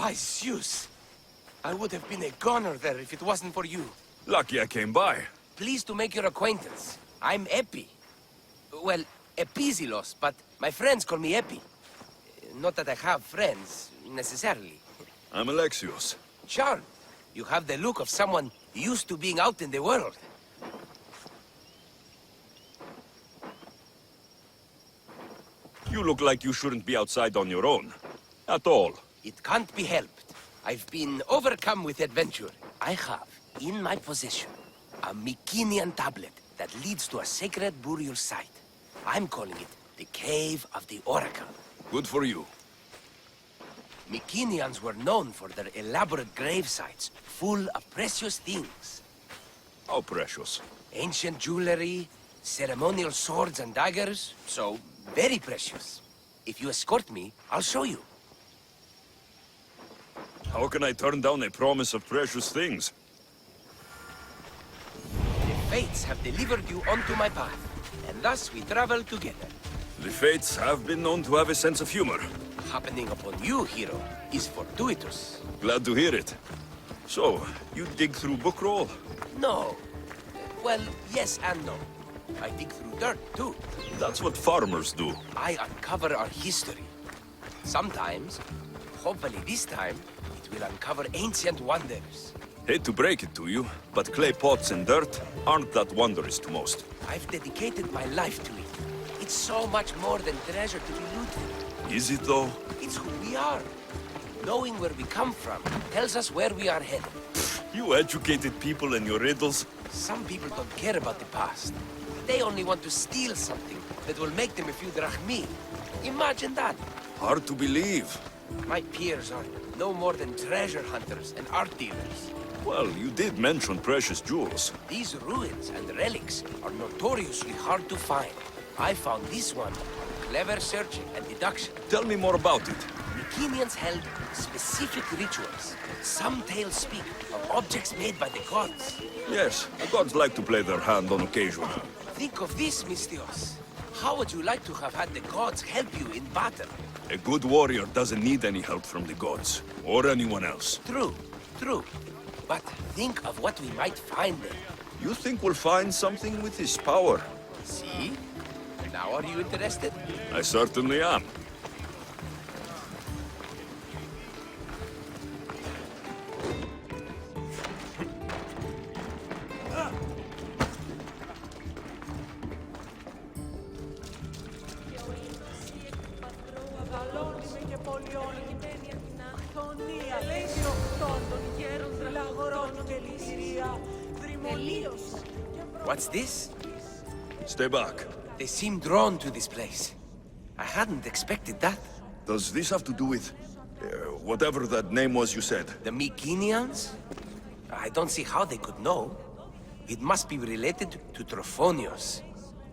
By Zeus! I would have been a goner there if it wasn't for you. Lucky I came by. Pleased to make your acquaintance. I'm Eppie. Well, Epizilos, but my friends call me Eppie. Not that I have friends, necessarily. I'm Alexios. Charmed. You have the look of someone used to being out in the world. You look like you shouldn't be outside on your own. At all. It can't be helped. I've been overcome with adventure. I have, in my possession, a Mycenaean tablet that leads to a sacred burial site. I'm calling it the Cave of the Oracle. Good for you. Mycenaeans were known for their elaborate grave sites, full of precious things. How precious. Ancient jewelry, ceremonial swords and daggers, so very precious. If you escort me, I'll show you. How can I turn down a promise of precious things? The fates have delivered you onto my path, and thus we travel together. The fates have been known to have a sense of humor. Happening upon you, hero, is fortuitous. Glad to hear it. So, you dig through book roll? No. Well, yes and no. I dig through dirt, too. That's what farmers do. I uncover our history. Sometimes, hopefully this time, it will uncover ancient wonders. Hate to break it to you, but clay pots and dirt aren't that wondrous to most. I've dedicated my life to it. It's so much more than treasure to be looted. Is it though? It's who we are. Knowing where we come from tells us where we are headed. You educated people and your riddles. Some people don't care about the past. They only want to steal something that will make them a few drachmi. Imagine that. Hard to believe. My peers are no more than treasure hunters and art dealers. Well, you did mention precious jewels. These ruins and relics are notoriously hard to find. I found this one on clever searching and deduction. Tell me more about it. Mycenaeans held specific rituals. Some tales speak of objects made by the gods. Yes, the gods like to play their hand on occasion. Think of this, Mystios. How would you like to have had the gods help you in battle? A good warrior doesn't need any help from the gods, or anyone else. True, true. But think of what we might find there. You think we'll find something with his power? See? Now are you interested? I certainly am. What's this? Stay back. They seem drawn to this place. I hadn't expected that. Does this have to do with... whatever that name was you said? The Mycenaeans? I don't see how they could know. It must be related to Trophonios.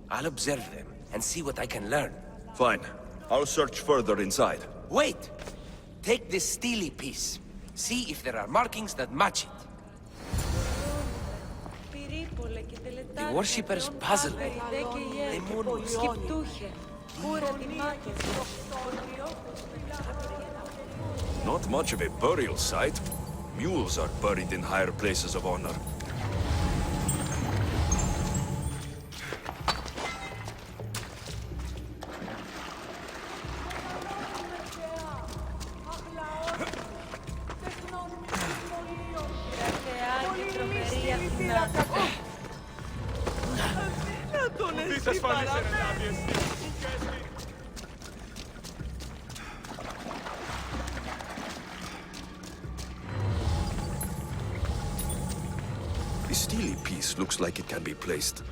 I'll observe them and see what I can learn. Fine. I'll search further inside. Wait! Take this steely piece. See if there are markings that match it. The worshippers puzzle me. The moon was... Not much of a burial site. Mules are buried in higher places of honor. The steely piece looks like it can be placed.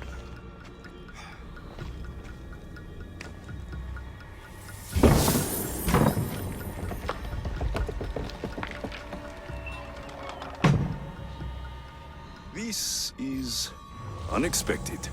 This is unexpected.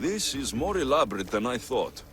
This is more elaborate than I thought.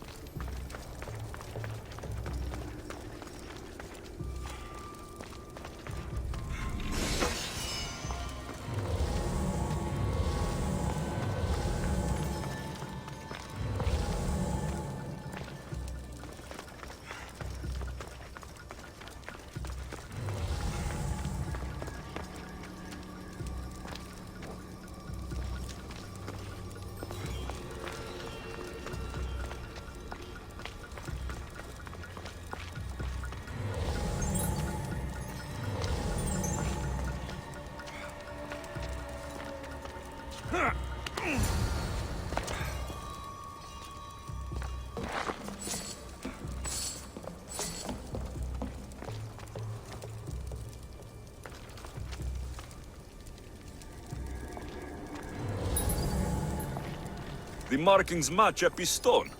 The markings match Eppie's stone.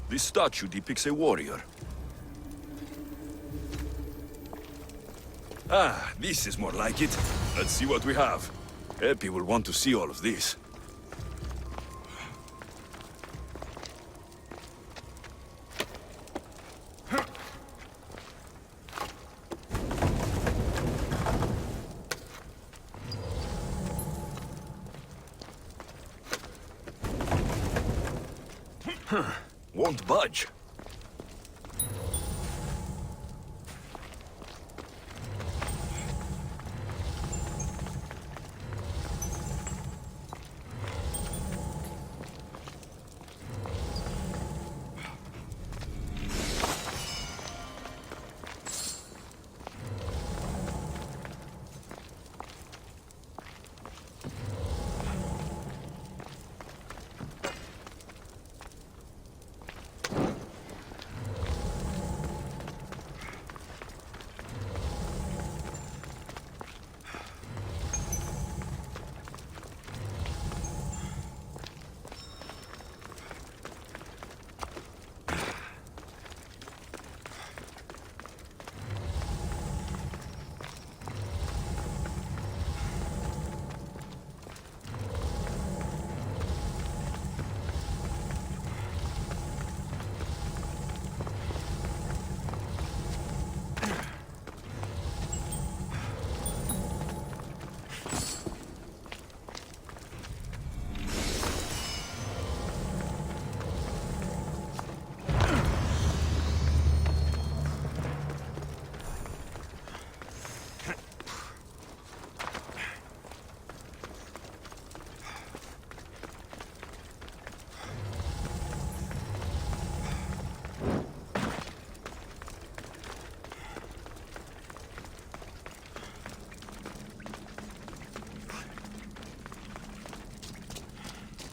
This statue depicts a warrior. Ah, this is more like it. Let's see what we have. Eppie will want to see all of this. Won't budge.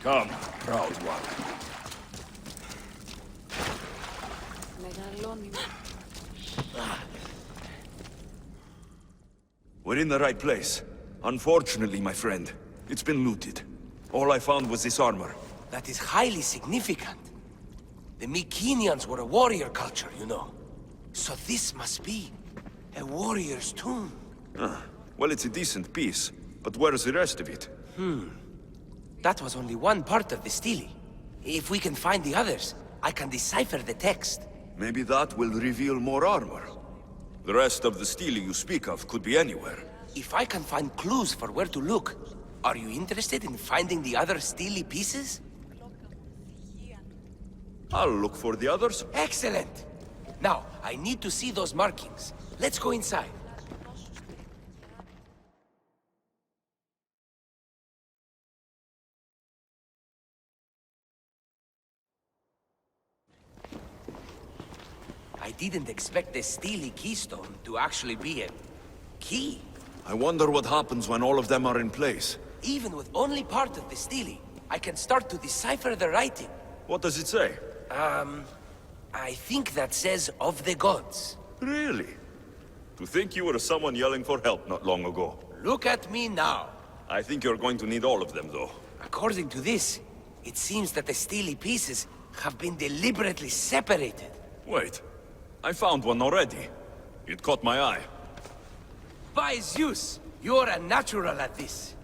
Come, proud one. We're in the right place. Unfortunately, my friend, it's been looted. All I found was this armor. That is highly significant. The Mycenaeans were a warrior culture, you know. So this must be a warrior's tomb. Well, it's a decent piece, but where's the rest of it? That was only one part of the stele. If we can find the others, I can decipher the text. Maybe that will reveal more armor. The rest of the stele you speak of could be anywhere. If I can find clues for where to look, are you interested in finding the other stele pieces? I'll look for the others. Excellent! Now, I need to see those markings. Let's go inside. I didn't expect the stele keystone to actually be a key. I wonder what happens when all of them are in place. Even with only part of the stele, I can start to decipher the writing. What does it say? I think that says of the gods. Really? To think you were someone yelling for help not long ago. Look at me now. I think you're going to need all of them, though. According to this, it seems that the steely pieces have been deliberately separated. Wait. I found one already. It caught my eye. By Zeus, you're a natural at this.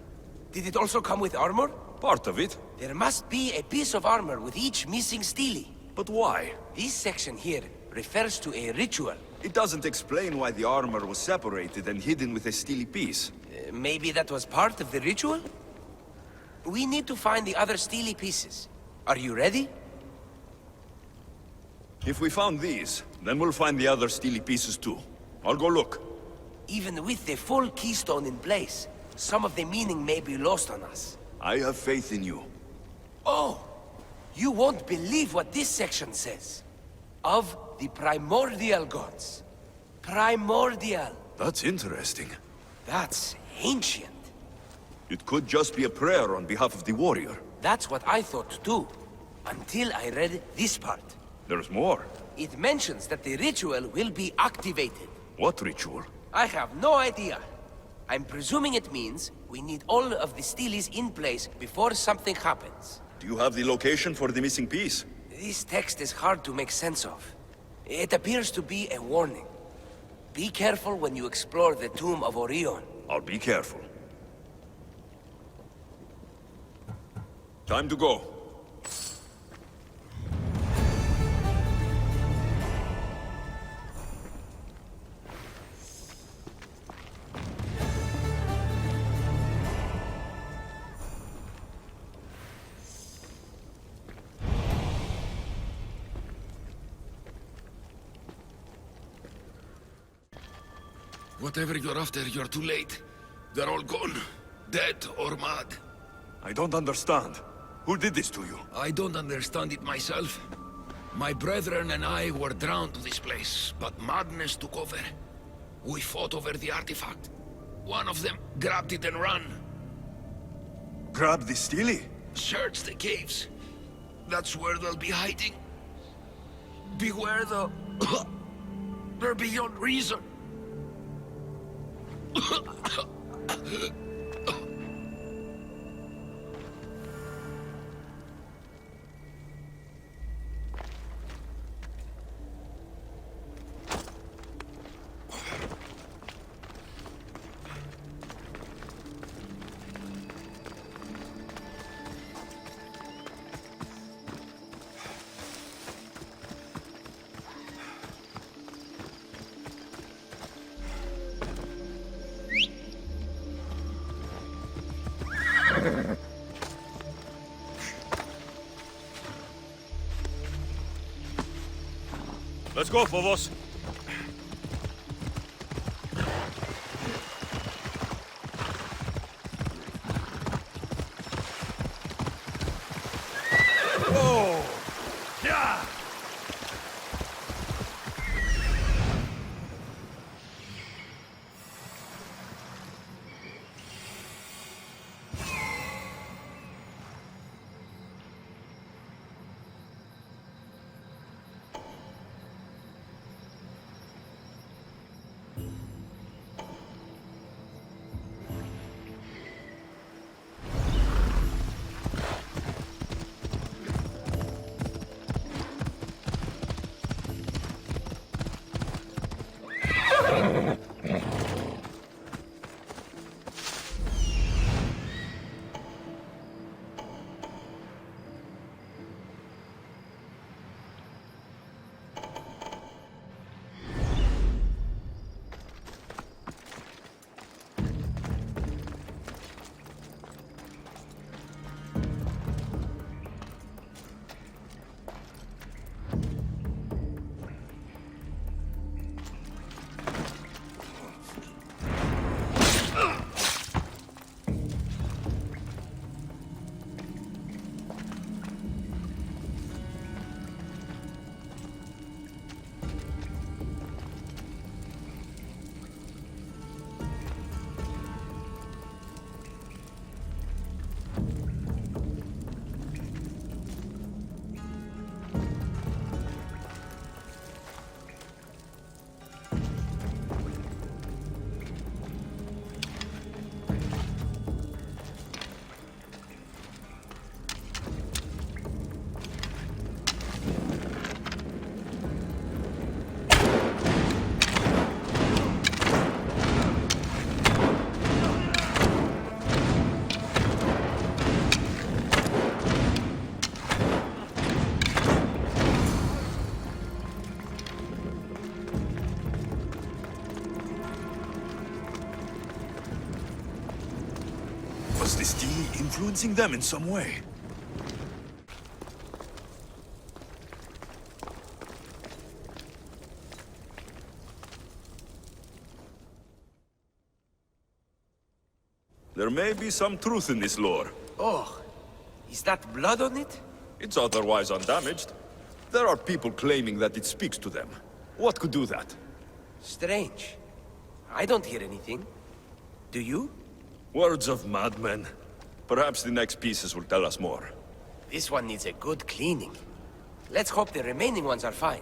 Did it also come with armor? Part of it. There must be a piece of armor with each missing steely. But why? This section here refers to a ritual. It doesn't explain why the armor was separated and hidden with a steely piece. Maybe that was part of the ritual? We need to find the other steely pieces. Are you ready? If we found these, then we'll find the other steely pieces too. I'll go look. Even with the full keystone in place, some of the meaning may be lost on us. I have faith in you. Oh! You won't believe what this section says. Of the primordial gods. Primordial. That's interesting. That's ancient. It could just be a prayer on behalf of the warrior. That's what I thought too. Until I read this part. There's more. It mentions that the ritual will be activated. What ritual? I have no idea. I'm presuming it means we need all of the steelies in place before something happens. Do you have the location for the missing piece? This text is hard to make sense of. It appears to be a warning. Be careful when you explore the tomb of Orion. I'll be careful. Time to go. Whatever you're after, you're too late. They're all gone. Dead or mad. I don't understand. Who did this to you? I don't understand it myself. My brethren and I were drawn to this place, but madness took over. We fought over the artifact. One of them grabbed it and ran. Grab the steely? Search the caves. That's where they'll be hiding. Beware the... They're beyond reason. Let's go, Phobos. Whoa! Yeah! Was this Stili influencing them in some way? There may be some truth in this lore. Oh, is that blood on it? It's otherwise undamaged. There are people claiming that it speaks to them. What could do that? Strange. I don't hear anything. Do you? Words of madmen. Perhaps the next pieces will tell us more. This one needs a good cleaning. Let's hope the remaining ones are fine.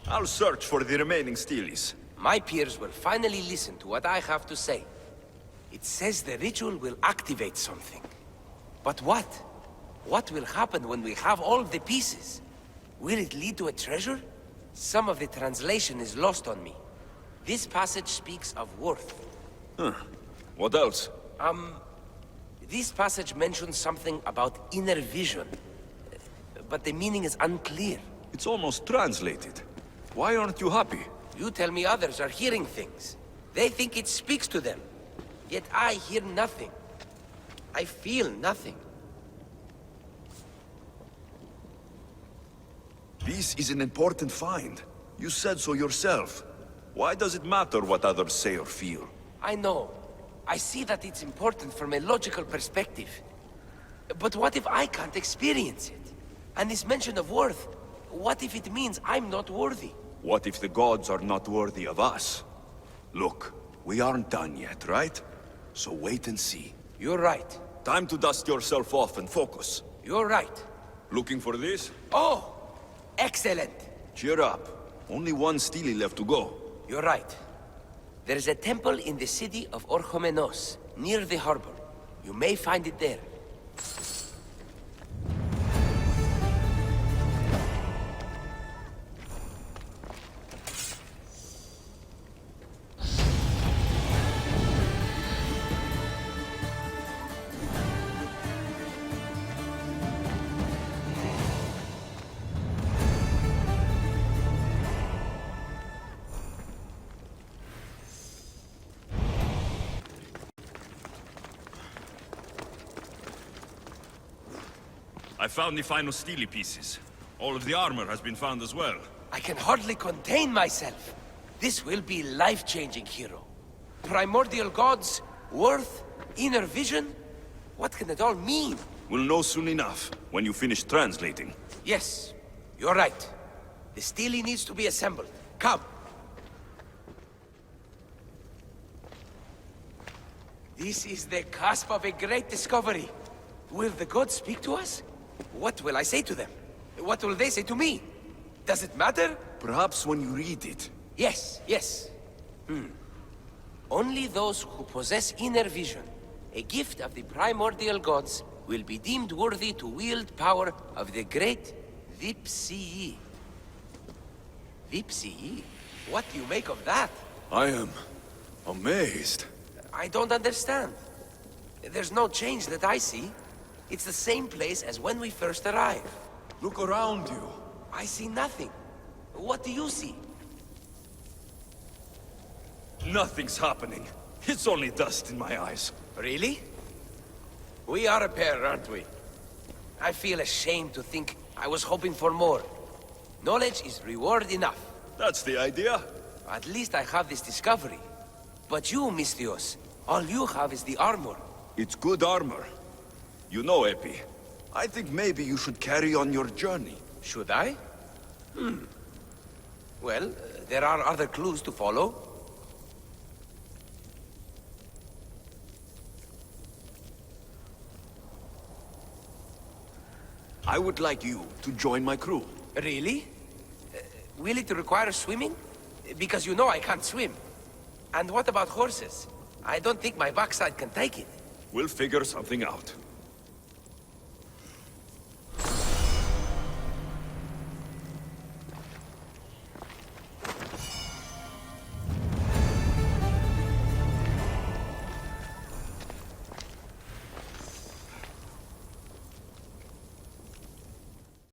I'll search for the remaining Stilis. My peers will finally listen to what I have to say. It says the ritual will activate something. But what? What will happen when we have all the pieces? Will it lead to a treasure? Some of the translation is lost on me. This passage speaks of worth. Huh. What else? This passage mentions something about inner vision. But the meaning is unclear. It's almost translated. Why aren't you happy? You tell me others are hearing things. They think it speaks to them. Yet I hear nothing. I feel nothing. This is an important find. You said so yourself. Why does it matter what others say or feel? I know. I see that it's important from a logical perspective. But what if I can't experience it? And this mention of worth, what if it means I'm not worthy? What if the gods are not worthy of us? Look, we aren't done yet, right? So wait and see. You're right. Time to dust yourself off and focus. You're right. Looking for this? Oh! Excellent! Cheer up. Only one Stili left to go. You're right. There is a temple in the city of Orchomenos, near the harbor. You may find it there. I found the final Stili pieces. All of the armor has been found as well. I can hardly contain myself. This will be life-changing, hero. Primordial gods, worth, inner vision. What can it all mean? We'll know soon enough, when you finish translating. Yes, you're right. The Stili needs to be assembled. Come. This is the cusp of a great discovery. Will the gods speak to us? What will I say to them? What will they say to me? Does it matter? Perhaps when you read it. Yes, yes. Only those who possess inner vision, a gift of the primordial gods, will be deemed worthy to wield power of the great Vipsii. Vipsii? What do you make of that? I am amazed. I don't understand. There's no change that I see. It's the same place as when we first arrived. Look around you. I see nothing. What do you see? Nothing's happening. It's only dust in my eyes. Really? We are a pair, aren't we? I feel ashamed to think I was hoping for more. Knowledge is reward enough. That's the idea. At least I have this discovery. But you, Misthios, all you have is the armor. It's good armor. You know, Eppie, I think maybe you should carry on your journey. Should I? Well, there are other clues to follow. I would like you to join my crew. Really? Will it require swimming? Because you know I can't swim. And what about horses? I don't think my backside can take it. We'll figure something out.